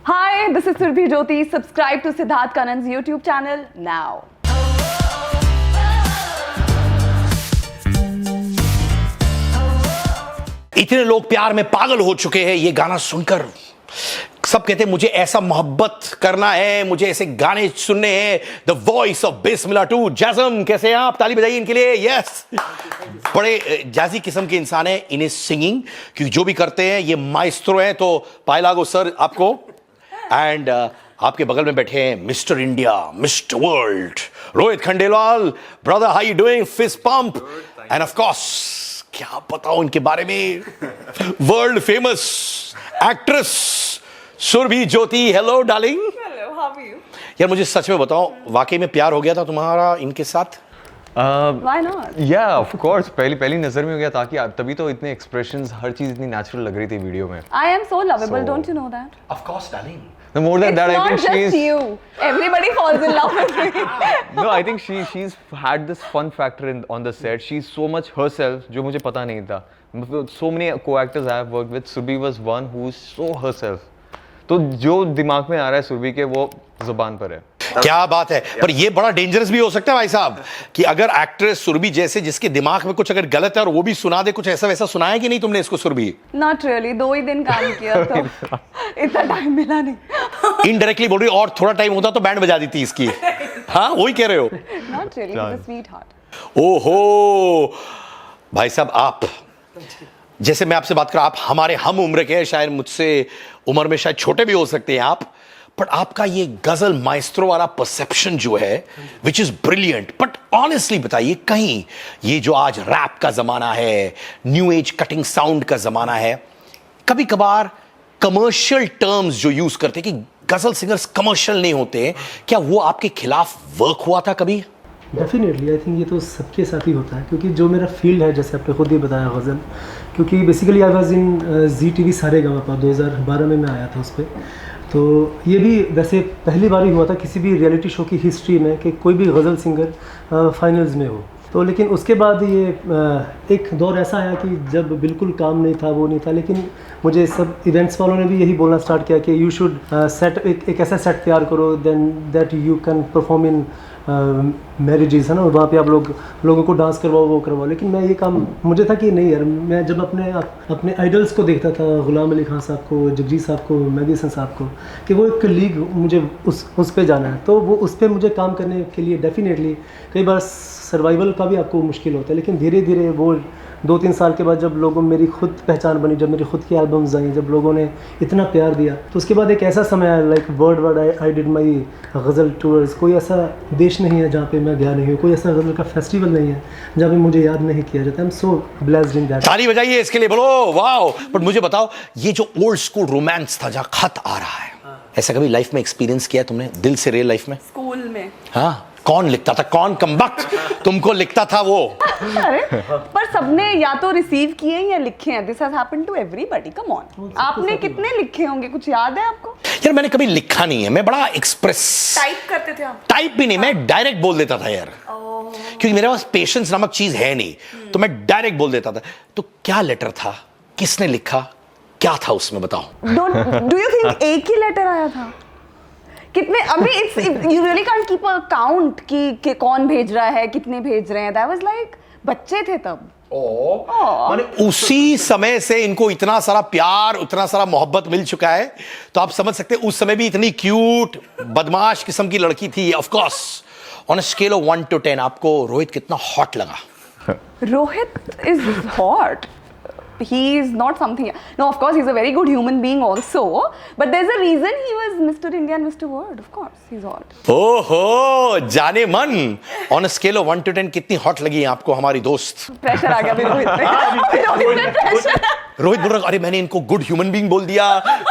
Hi, this is Surbhi Jyoti. Subscribe to Siddharth Kannan's YouTube channel now. इतने लोग प्यार में पागल हो चुके हैं ये गाना सुनकर। सब कहते हैं मुझे ऐसा मोहब्बत करना है, मुझे ऐसे गाने सुनने हैं। The voice of Bismillah to जैज़म, कैसे हैं आप? ताली बजाइए इनके लिए। यस, बड़े जाजी किस्म के इंसान हैं। इन्हें सिंगिंग क्योंकि जो भी करते हैं ये माइस्ट्रो हैं, तो पाए लागो सर आपको। एंड आपके बगल में बैठे हैं Mister India, Mister World, Rohit Khandelwal. Brother, how you doing? Fist pump. And of course क्या बताओ इनके बारे में, world famous actress Surabhi Jyoti. Hello darling. Hello, how are you? यार मुझे सच में बताओ, वाकई में प्यार हो गया था तुम्हारा इनके साथ? Why not? Yeah, of course. पहली नजर में हो गया, ताकि तभी तो इतने एक्सप्रेशंस, हर चीज इतनी नेचुरल लग रही थी वीडियो में। I am so lovable, So- don't you know that? Of course darling. No, more than It's that, I not think just she's you. Everybody falls in love with me. no, I think she's had this fun factor on the set. She's so much herself, जो मुझे पता नहीं था। So many co-actors I have worked with, Surbhi was one who is so herself. तो जो दिमाग में आ रहा है सुरभि के, वो जुबान पर है। क्या बात है। पर ये बड़ा डेंजरस भी हो सकता है भाई साहब, कि अगर एक्ट्रेस सुरभि जैसे, जिसके दिमाग में कुछ अगर गलत है और वो भी सुना दे, कुछ ऐसा वैसा सुनाया कि नहीं तुमने इसको सुरभि? Not really. 2 ही दिन काम किया तो इतना टाइम मिला नहीं। इनडायरेक्टली बोल रही हो, और थोड़ा टाइम होता तो बैंड बजा देती इसकी। हाँ वही कह रहे हो। Not really. He's a sweetheart. ओहो भाई साहब, आप जैसे मैं आपसे बात कर, आप हमारे हम उम्र के हैं, शायद मुझसे उम्र में शायद छोटे भी हो सकते हैं आप, बट आपका ये गजल माइस्ट्रो वाला परसेप्शन जो है, which is brilliant. But honestly बताइए, कहीं ये जो आज रैप का जमाना है, न्यू एज कटिंग साउंड का जमाना है, कभी कभार कमर्शियल टर्म्स जो यूज करते हैं कि गजल सिंगर्स कमर्शियल नहीं होते, क्या वो आपके खिलाफ वर्क हुआ था कभी? डेफिनेटली आई थिंक ये तो सबके साथ ही होता है, क्योंकि जो मेरा फील्ड है, जैसे आपने खुद ही बताया गज़ल, क्योंकि basically I was in ZTV Saregama 2012 में मैं आया था उस पर। तो ये भी वैसे पहली बार ही हुआ था किसी भी रियलिटी शो की हिस्ट्री में कि कोई भी गज़ल सिंगर फाइनल्स में हो। तो लेकिन उसके बाद ये एक दौर ऐसा आया कि जब बिल्कुल काम नहीं था, वो नहीं था, लेकिन मुझे सब इवेंट्स वालों ने भी यही बोलना स्टार्ट किया कि यू शुड सेट एक ऐसा सेट तैयार करो then that you can perform in marriages, है ना, वहाँ पे आप लोगों को डांस करवाओ, वो करवाओ। लेकिन मैं ये काम, मुझे था कि नहीं यार, मैं जब अपने आइडल्स को देखता था, गुलाम अली खान साहब को, जगजीत साहब को, मेहदी हसन साहब को, कि वो एक लीग मुझे उस पे जाना है, तो वो उस पर मुझे काम करने के लिए डेफिनेटली कई बार सर्वाइवल का भी आपको मुश्किल होता है। लेकिन धीरे धीरे वो 2-3 साल के बाद जब लोगों मेरी खुद पहचान बनी, जब मेरी खुद की एल्बम्स आई, जब लोगों ने इतना प्यार दिया, तो उसके बाद एक ऐसा समय आया, like word I did my ghazal tours. कोई ऐसा देश नहीं है जहाँ पे मैं गया नहीं हूँ, कोई ऐसा गज़ल का फेस्टिवल नहीं है जहाँ पे मुझे याद नहीं किया जाता। I am so blessed in that. ताली बजाइए इसके लिए, बोलो वाओ। बट मुझे बताओ, ये जो ओल्ड स्कूल रोमांस था जहाँ खत आ रहा है, ऐसा कभी लाइफ में एक्सपीरियंस किया तुमने, दिल से, रियल लाइफ में? स्कूल में। हाँ, कौन लिखता था? कौन कमबख्त तुमको लिखता था वो? अरे पर सबने या तो रिसीव किए हैं या लिखे हैं। This has happened to everybody. Come on, आपने कितने लिखे होंगे, कुछ याद है आपको? यार मैंने कभी लिखा नहीं है, मैं बड़ा एक्सप्रेस टाइप करते थे आप? टाइप भी नहीं, मैं डायरेक्ट बोल देता था यार, क्योंकि मेरे पास पेशेंस नामक चीज है नहीं, तो मैं डायरेक्ट बोल देता था। तो क्या लेटर था, किसने लिखा, क्या था उसमें, बताओ। डू यू थिंक एक ही लेटर आया था? कितने? अभी it's you really can't keep a count कि कौन भेज रहा है, कितने भेज रहे हैं। दैट वाज लाइक, बच्चे थे तब। माने उसी समय से इनको इतना सारा प्यार, इतना सारा मोहब्बत मिल चुका है, तो आप समझ सकते हैं उस समय भी इतनी क्यूट बदमाश किस्म की लड़की थी। Of course, on a scale of 1 to 10 आपको रोहित कितना हॉट लगा? Rohit is hot. He is not something. No, of course, he's a very good human being also. But there's a reason he was Mr. India and Mr. World. Of course, he's hot. ओहो, जाने मन। On a scale of 1 to 10 कितनी hot लगी आपको हमारी दोस्त? Pressure आ गया भी रोहित पे। रोहित पे pressure। रोहित बोल रहा, अरे मैंने इनको गुड ह्यूमन बीइंग बोल दिया,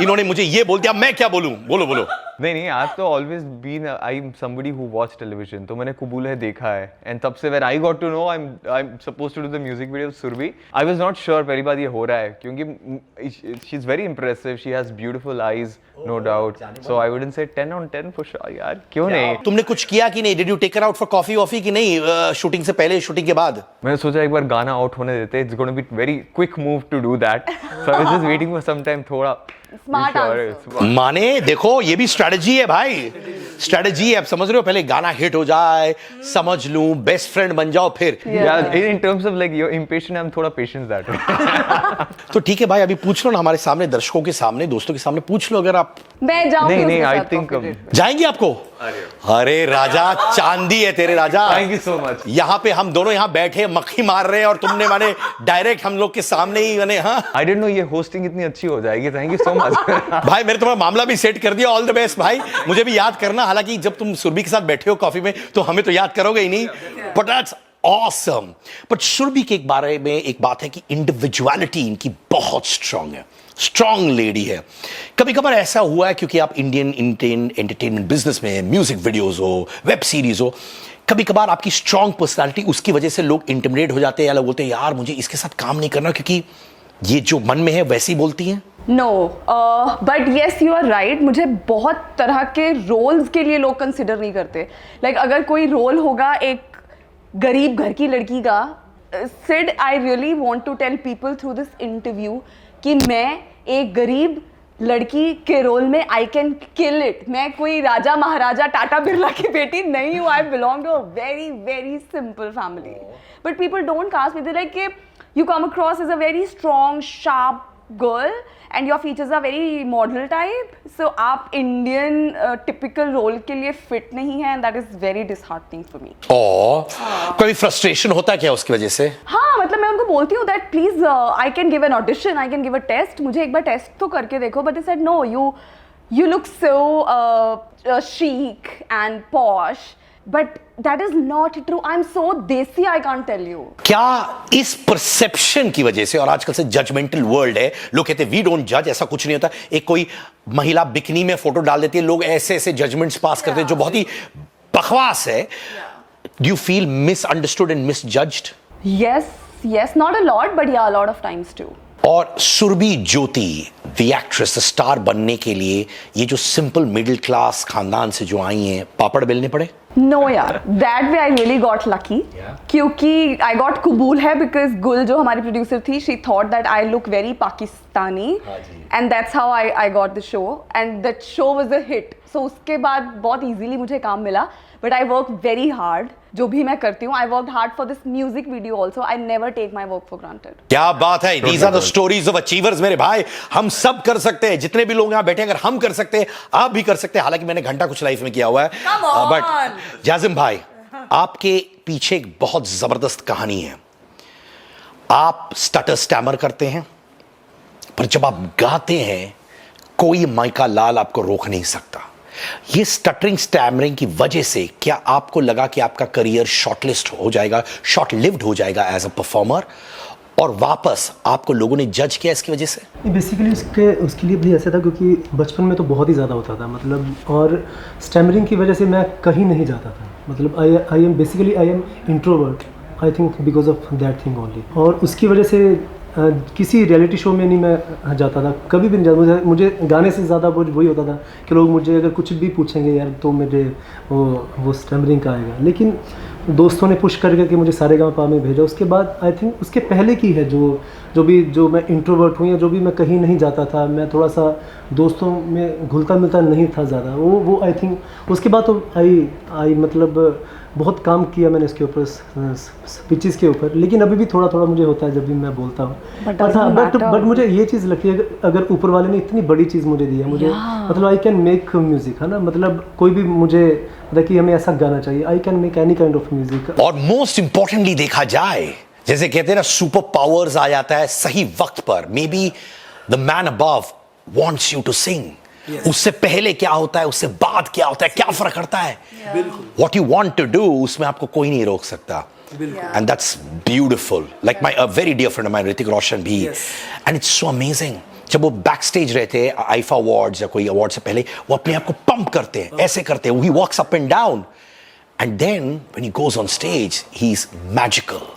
इन्होंने मुझे ये बोल दिया, मैं क्या बोलूं? बोलो बोलो। नहीं, आई तो always been, I am somebody who watch television, तो मैंने कबूल है देखा है, एंड तब से when I got to know I am supposed to do the music video of Surabhi, I was not sure पहली बार ये हो रहा है, क्योंकि she is very impressive, she has beautiful eyes, no doubt, so I wouldn't say 10 on 10 for sure यार, क्यों नहीं? तुमने कुछ किया कि नहीं? Did you take her out for coffee woffee कि नहीं, शूटिंग से पहले, शूटिंग के बाद? मैंने सोचा एक बार गाना आउट होने देते, it's gonna be very quick move to do that, so I was just waiting for some time, थोड़ा स्मार्ट Sure, आंसर। it's- माने देखो ये भी स्ट्रेटजी है भाई, स्ट्रेटजी है। आप समझ रहे हो, पहले गाना हिट हो जाए, समझ लूं, बेस्ट फ्रेंड बन जाओ, फिर Yeah, in terms of like you're impatient, I'm थोड़ा patient that way. तो ठीक है भाई, अभी पूछ लो ना हमारे सामने, दर्शकों के सामने, दोस्तों के सामने पूछ लो अगर आप मैं जाऊंगी नहीं, उसके I साथ think, coffee date पे। जाएंगे। आपको अरे राजा, चांदी है तेरे राजा। Thank you so much. यहाँ पे हम दोनों यहाँ बैठे मक्खी मार रहे हैं और तुमने माने डायरेक्ट हम लोग के सामने ही माने। हाँ I didn't know ये hosting इतनी अच्छी हो जाएगी. Thank you so much. भाई, मेरे तुम्हारा मामला भी सेट कर दिया। ऑल द बेस्ट भाई, मुझे भी याद करना। हालांकि जब तुम सुरभि के साथ बैठे हो कॉफी में तो हमें तो याद करोगे ही नहीं, but that's awesome. But Surabhi के एक बारे में एक बात है कि इंडिविजुअलिटी इनकी बहुत स्ट्रांग है, स्ट्रांग लेडी है। कभी कभार ऐसा हुआ है, क्योंकि आप इंडियन एंटरटेनमेंट बिजनेस में, म्यूजिक वीडियोस हो, वेब सीरीज हो, कभी कभार आपकी स्ट्रांग पर्सनालिटी उसकी वजह से लोग इंटिमिडेट हो जाते हैं, या लोग बोलते हैं यार मुझे इसके साथ काम नहीं करना, क्योंकि ये जो मन में है वैसे ही बोलती हैं। No, but yes you are right. मुझे बहुत तरह के रोल्स के लिए लोग कंसिडर नहीं करते। लाइक अगर कोई रोल होगा एक गरीब घर की लड़की का, Sid I really want to tell people through this interview कि मैं एक गरीब लड़की के रोल में आई कैन किल इट। मैं कोई राजा महाराजा टाटा बिरला की बेटी नहीं हूँ। I belong to a very very simple family, but people don't cast me. They like कि you come across as a very strong, sharp girl and your features are very model type. So आप Indian typical role के लिए fit नहीं है, and that is very disheartening for me. कभी frustration होता है क्या उसकी वजह से? हाँ, मतलब मैं उनको बोलती हूँ that please I can give an audition, I can give a test. मुझे एक बार टेस्ट तो करके देखो, but they said no, you look so chic and posh. But that is not true. I'm so desi, I can't tell you. क्या इस perception की वजह से, और आजकल से जजमेंटल वर्ल्ड है, लोग कहते हैं वी डोंट जज, ऐसा कुछ नहीं होता। एक कोई महिला बिकनी में फोटो डाल देती है, लोग ऐसे ऐसे जजमेंट्स पास करते हैं जो बहुत ही बकवास है। Do you feel misunderstood and misjudged? Yes, not a lot, but yeah, a lot of times too. और सुरभि ज्योति द एक्ट्रेस, स्टार बनने के लिए ये जो सिंपल मिडिल क्लास खानदान से जो आई हैं, पापड़ बेलने पड़े? No यार, that way I really got lucky. क्योंकि I got कबूल है because गुल जो हमारी प्रोड्यूसर थी, she thought that I look very Pakistani, and that's how I got the show, and that show was a hit. So उसके बाद बहुत easily मुझे काम मिला, but I work very hard. जो भी मैं करती हूँ, I worked hard for this music video also. I never take my work for granted. क्या बात है, these are the stories of achievers मेरे भाई। हम सब कर सकते हैं, जितने भी लोग यहाँ बैठे, अगर हम कर सकते हैं आप भी कर सकते हैं। हालांकि मैंने घंटा कुछ लाइफ में किया हुआ है, बट जाजिम भाई, आपके पीछे एक बहुत जबरदस्त कहानी है। आप स्टटर स्टैमर करते हैं, पर जब आप गाते हैं कोई माइका लाल आपको रोक नहीं सकता। ये स्टटरिंग स्टैमरिंग की वजह से क्या आपको लगा कि आपका करियर शॉर्टलिस्ट हो जाएगा, शॉर्ट लिव्ड हो जाएगा एज अ परफॉर्मर, और वापस आपको लोगों ने जज किया इसकी वजह से? बेसिकली उसके लिए भी ऐसा था क्योंकि बचपन में तो बहुत ही ज़्यादा होता था, मतलब, और स्टैमरिंग की वजह से मैं कहीं नहीं जाता था। मतलब I am introvert, I think because of that thing only. और उसकी वजह से किसी रियलिटी शो में नहीं मैं जाता था, कभी भी नहीं जाता। मुझे गाने से ज़्यादा वही होता था कि लोग मुझे अगर कुछ भी पूछेंगे यार तो मुझे वो स्टैमरिंग का आएगा। लेकिन दोस्तों ने पुश करके मुझे सारेगामापा में भेजा। उसके बाद आई थिंक उसके पहले की है जो मैं इंट्रोवर्ट हूँ, या जो भी मैं कहीं नहीं जाता था, मैं थोड़ा सा दोस्तों में घुलता मिलता नहीं था ज़्यादा, वो आई थिंक उसके बाद तो आई मतलब बहुत काम किया मैंने इसके ऊपर, स्पीचेस के ऊपर। लेकिन अभी भी थोड़ा थोड़ा मुझे होता है जब भी मैं बोलता हूँ। बट मुझे ये चीज़ लगती है, अगर ऊपर वाले ने इतनी बड़ी चीज़ मुझे दी है, मुझे मतलब आई कैन मेक म्यूजिक, है ना। मतलब कोई भी मुझे पता कि हमें ऐसा गाना चाहिए, I can make any kind of music. और मोस्ट इंपॉर्टेंटली देखा जाए, जैसे कहते हैं ना, सुपर पावर्स आ जाता है सही वक्त पर। Maybe the man above wants you to sing. उससे पहले क्या होता है, उससे बाद क्या होता है, क्या फर्क करता है? What you want to do, उसमें आपको कोई नहीं रोक सकता। And that's beautiful. Like my a very dear friend of mine, Hrithik Roshan भी, एंड इट्स सो अमेजिंग। जब वो बैक स्टेज रहते हैं आईफा अवार्ड्स या कोई अवार्ड से पहले, वो अपने आप को पंप करते हैं, ऐसे करते हैं, he walks up and down, and then when he goes on stage he is magical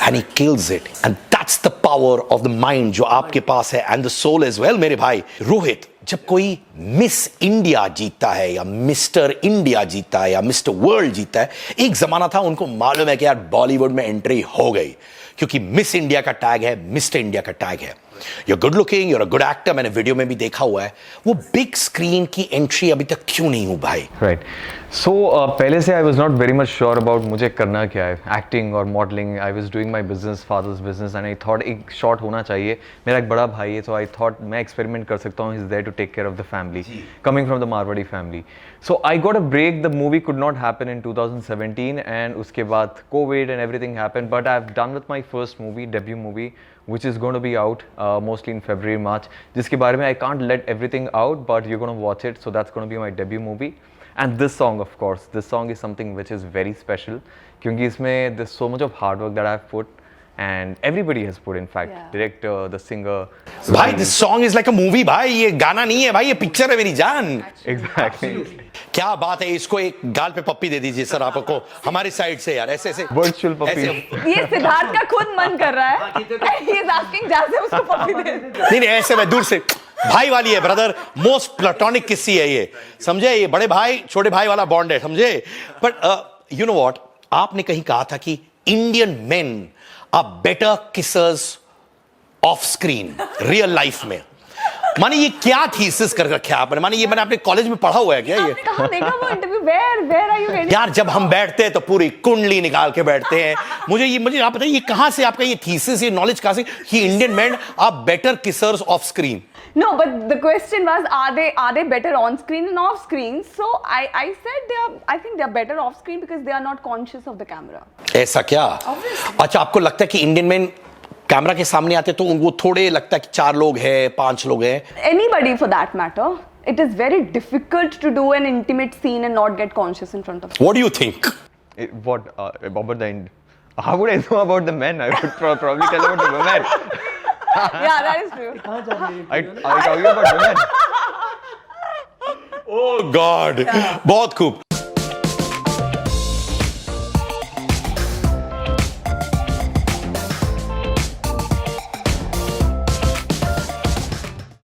and he kills it, and that's the power of the mind जो आपके पास है, and the soul as well मेरे भाई। रोहित, जब कोई miss India जीतता है या मिस्टर इंडिया जीतता है या मिस्टर वर्ल्ड जीतता है, एक जमाना था उनको मालूम है कि यार बॉलीवुड में एंट्री हो गई, क्योंकि मिस इंडिया का टैग है, मिस्टर इंडिया का टैग है। you're good looking, you're a good actor, मैंने वीडियो में भी देखा हुआ है, वो बिग स्क्रीन की एंट्री अभी तक क्यों नहीं हूँ भाई? राइट सो पहले से I was not very much sure about मुझे करना क्या है, एक्टिंग और modelling. I was doing my business, father's business, and I thought एक शॉट होना चाहिए. मेरा एक बड़ा भाई है, सो आई थॉट मैं एक्सपेरिमेंट कर सकता हूँ. Is there to take care of the family, coming from the Marwari family. So I got a break. The movie could not happen in 2017 and उसके बाद COVID and everything happen. But I have done with my first movie, debut movie, which is going to be out mostly in February, March, जिसके बारे में I can't let everything out, but you're going to watch it, so that's going to be my debut movie. And this song, of course, this song is something which is very special, क्योंकि इसमें there's so much of hard work that I've put, and everybody has put, in fact, Yeah. director, the singer. भाई this song is like a movie भाई, ये गाना नहीं है भाई, ये पिक्चर है मेरी जान. Exactly. क्या बात है, इसको एक गाल पे पप्पी दे दीजिए सर आपको हमारी साइड से यार, ऐसे ऐसे Virtual puppy. ये सिद्धार्थ का खुद मन कर रहा है. He is asking जैसे उसको पप्पी दे. नहीं ऐसे मैं दूर से, भाई वाली है ब्रदर, मोस्ट प्लेटोनिक किस्सी है ये, समझे? ये बड़े भाई छोटे भाई वाला बॉन्ड है, समझे? बट यू नो व्हाट, आपने कहीं कहा था कि Indian men are better kissers off screen real life में. माने ये क्या थीसिस कर रखा है आपने? माने ये मैंने अपने कॉलेज में पढ़ा हुआ है क्या ये? आपने कहाँ देखा वो interview? Where are you getting? यार जब हम बैठते हैं तो पूरी कुंडली निकाल के बैठते हैं. मुझे आप बताइए, ये कहां से आपका ये थीसिस, ये नॉलेज कहां से कि Indian men are better kissers off screen? No, but the question was, are they better on screen and off screen? So I said I think they are better off screen because they are not conscious of the camera. ऐसा क्या? अच्छा, आपको लगता है कि Indian main camera के सामने आते तो उनको थोड़े लगता है कि 4 लोग हैं, 5 लोग हैं? Anybody for that matter. It is very difficult to do an intimate scene and not get conscious in front of. What do you think? What about the end? How would I know about the men? I would probably tell about the women. Yeah, that is true. Are you talking about women? Oh God, बहुत खूब.